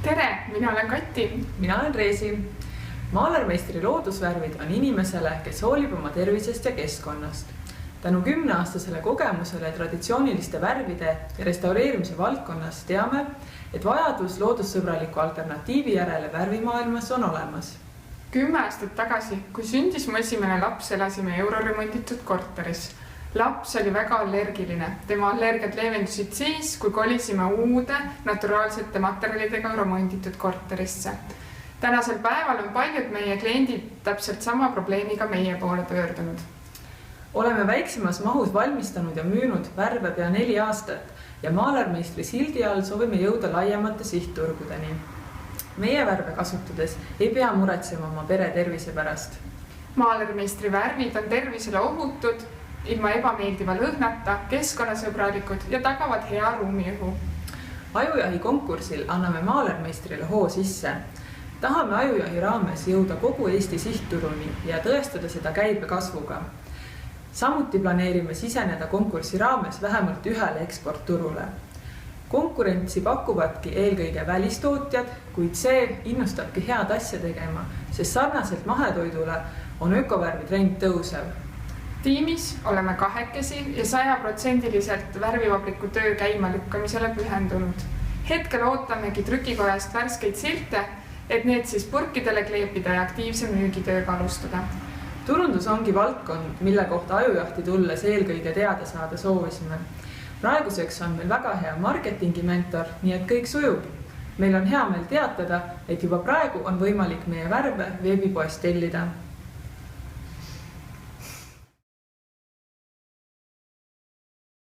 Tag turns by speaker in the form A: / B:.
A: Tere, mina olen Kati.
B: Mina olen Reesi. Maalermeistri loodusvärvid on inimesele, kes hoolib oma tervisest ja keskkonnast. Tänu 10-aastasele kogemusele traditsiooniliste värvide ja restaureerimise valdkonnas teame, et vajadus loodussõbraliku alternatiivi järele värvimaailmas on olemas.
A: 10 aastat tagasi, kui sündis mu esimene laps, elasime euroremonditud korteris. Laps oli väga allergiline. Tema allergiad leevendusid siis, kui kolisime uude naturaalsete materjalidega remonditud korterisse. Tänasel päeval on paljud meie kliendid täpselt sama probleemiga meie poole pöördunud.
B: Oleme väiksemas mahus valmistanud ja müünud värve pea 4 aastat ja maalermeistri sildi all soovime jõuda laiemate sihtturgudeni. Meie värve kasutades ei pea muretsema oma pere tervise pärast.
A: Maalermeistri värvid on tervisele ohutud, ilma ebameeldiva lõhnata, keskkonnasõbralikud ja tagavad hea ruumiõhu.
B: Ajujahi konkursil anname maalermeistrile hoo sisse. Tahame ajujahi raames jõuda kogu Eesti sihtturuni ja tõestada seda käibe kasvuga. Samuti planeerime siseneda konkursi raames vähemalt ühele eksportturule. Konkurentsi pakuvadki eelkõige välistootjad, kuid see innustabki head asja tegema, sest sarnaselt mahetoidule on ökovärvi trend tõusev.
A: Tiimis oleme 2 ja 100% värvivabriku töö käima lükkamisele pühendunud. Hetkel ootamegi trükikojast värskeid silte, et need siis purkidele kleepida ja aktiivse müügitööga alustada.
B: Turundus ongi valdkond, mille kohta ajujahti tulles eelkõige teada saada soovisime. Praeguseks on meil väga hea marketingimentor, nii et kõik sujub. Meil on hea meel teatada, et juba praegu on võimalik meie värve veebipoest tellida.